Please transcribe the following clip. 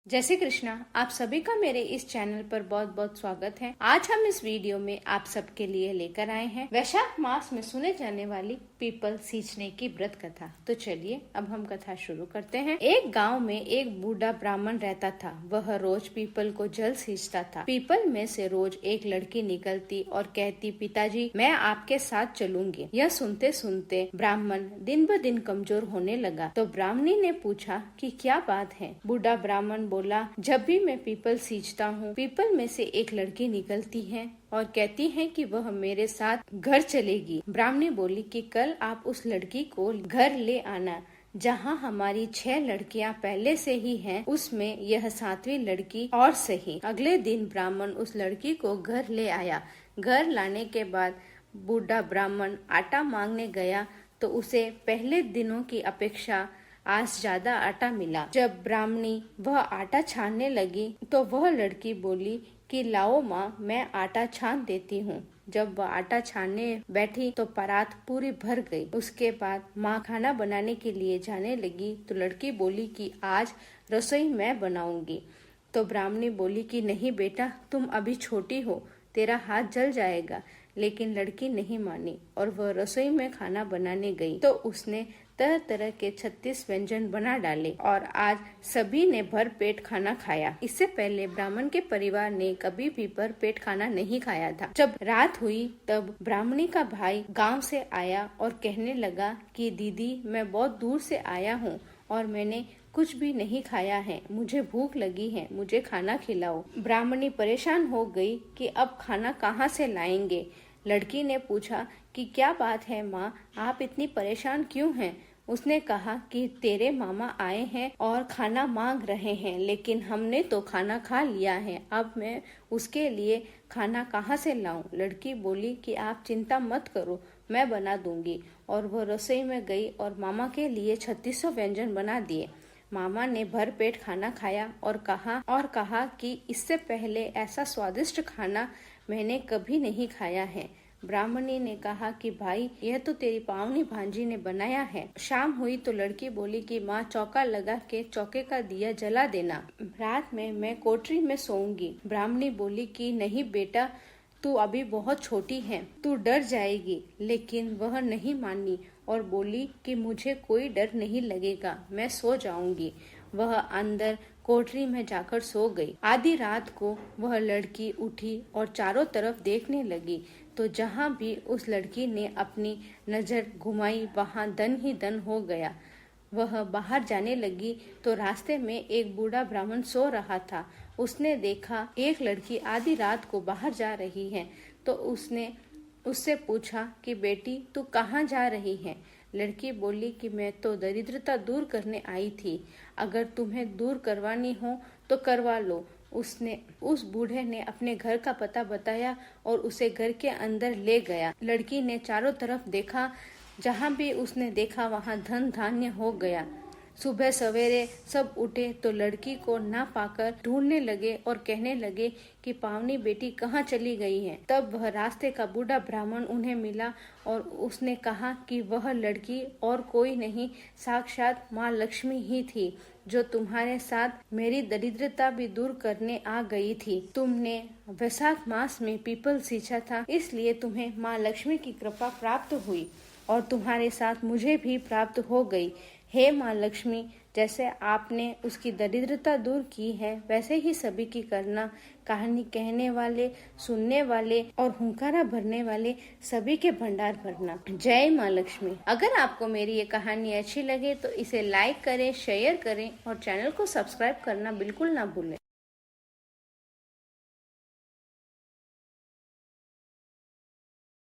जय श्री कृष्णा। आप सभी का मेरे इस चैनल पर बहुत बहुत स्वागत है। आज हम इस वीडियो में आप सबके लिए लेकर आए हैं वैशाख मास में सुने जाने वाली पीपल सींचने की व्रत कथा। तो चलिए अब हम कथा शुरू करते हैं। एक गांव में एक बूढ़ा ब्राह्मण रहता था। वह रोज पीपल को जल सींचता था। पीपल में से रोज एक लड़की निकलती और कहती, पिताजी मैं आपके साथ चलूंगी। यह सुनते सुनते ब्राह्मण दिन ब दिन कमजोर होने लगा। तो ब्राह्मणी ने पूछा कि क्या बात है। बूढ़ा ब्राह्मण बोला, जब भी मैं पीपल सींचता हूँ, पीपल में से एक लड़की निकलती है और कहती है कि वह मेरे साथ घर चलेगी। ब्राह्मणी बोली कि कल आप उस लड़की को घर ले आना। जहाँ हमारी 6 लड़कियाँ पहले से ही हैं, उसमें यह 7वीं लड़की और सही। अगले दिन ब्राह्मण उस लड़की को घर ले आया। घर लाने के बाद बूढ़ा ब्राह्मण आटा मांगने गया तो उसे पहले दिनों की अपेक्षा आज ज्यादा आटा मिला। जब ब्राह्मणी वह आटा छानने लगी तो वह लड़की बोली कि लाओ माँ, मैं आटा छान देती हूँ। जब वह आटा छानने बैठी तो परात पूरी भर गई। उसके बाद माँ खाना बनाने के लिए जाने लगी तो लड़की बोली कि आज रसोई मैं बनाऊंगी। तो ब्राह्मणी बोली कि नहीं बेटा, तुम अभी छोटी हो, तेरा हाथ जल जाएगा। लेकिन लड़की नहीं मानी और वह रसोई में खाना बनाने गई तो उसने तरह तरह के 36 व्यंजन बना डाले और आज सभी ने भर पेट खाना खाया। इससे पहले ब्राह्मण के परिवार ने कभी भी भर पेट खाना नहीं खाया था। जब रात हुई तब ब्राह्मणी का भाई गांव से आया और कहने लगा कि दीदी, मैं बहुत दूर से आया हूँ और मैंने कुछ भी नहीं खाया है, मुझे भूख लगी है, मुझे खाना खिलाओ। ब्राह्मणी परेशान हो गई कि अब खाना कहाँ से लाएंगे। लड़की ने पूछा कि क्या बात है माँ, आप इतनी परेशान क्यों हैं। उसने कहा कि तेरे मामा आए हैं और खाना मांग रहे हैं, लेकिन हमने तो खाना खा लिया है। अब मैं उसके लिए खाना कहाँ से लाऊं। लड़की बोली कि आप चिंता मत करो, मैं बना दूंगी। और वह रसोई में गई और मामा के लिए 36 व्यंजन बना दिए। मामा ने भर पेट खाना खाया और कहा कि इससे पहले ऐसा स्वादिष्ट खाना मैंने कभी नहीं खाया है। ब्राह्मणी ने कहा कि भाई, यह तो तेरी पावनी भांजी ने बनाया है। शाम हुई तो लड़की बोली कि माँ, चौका लगा के चौके का दिया जला देना, रात में मैं कोठरी में सोऊंगी। ब्राह्मणी बोली कि नहीं बेटा, तू अभी बहुत छोटी है, तू डर जाएगी। लेकिन वह नहीं मानी और बोली कि मुझे कोई डर नहीं लगेगा, मैं सो जाऊंगी। वह अंदर कोठरी में जाकर सो गई। आधी रात को वह लड़की उठी और चारों तरफ देखने लगी तो जहाँ भी उस लड़की ने अपनी नजर घुमाई वहाँ धन ही धन हो गया। वह बाहर जाने लगी तो रास्ते में एक बूढ़ा ब्राह्मण सो रहा था। उसने देखा एक लड़की आधी रात को बाहर जा रही है तो उसने उससे पूछा कि बेटी, तू कहाँ जा रही है। लड़की बोली कि मैं तो दरिद्रता दूर करने आई थी, अगर तुम्हें दूर करवानी हो तो करवा लो। उस बूढ़े ने अपने घर का पता बताया और उसे घर के अंदर ले गया। लड़की ने चारों तरफ देखा, जहाँ भी उसने देखा वहाँ धन धान्य हो गया। सुबह सवेरे सब उठे तो लड़की को ना पाकर ढूंढने लगे और कहने लगे कि पावनी बेटी कहाँ चली गई है। तब वह रास्ते का बूढ़ा ब्राह्मण उन्हें मिला और उसने कहा कि वह लड़की और कोई नहीं, साक्षात माँ लक्ष्मी ही थी, जो तुम्हारे साथ मेरी दरिद्रता भी दूर करने आ गई थी। तुमने वैशाख मास में पीपल सींचा था, इसलिए तुम्हें माँ लक्ष्मी की कृपा प्राप्त हुई और तुम्हारे साथ मुझे भी प्राप्त हो गई। हे माँ लक्ष्मी, जैसे आपने उसकी दरिद्रता दूर की है, वैसे ही सभी की करना। कहानी कहने वाले, सुनने वाले और हुंकारा भरने वाले सभी के भंडार भरना। जय माँ लक्ष्मी। अगर आपको मेरी ये कहानी अच्छी लगे तो इसे लाइक करें, शेयर करें और चैनल को सब्सक्राइब करना बिल्कुल ना भूलें।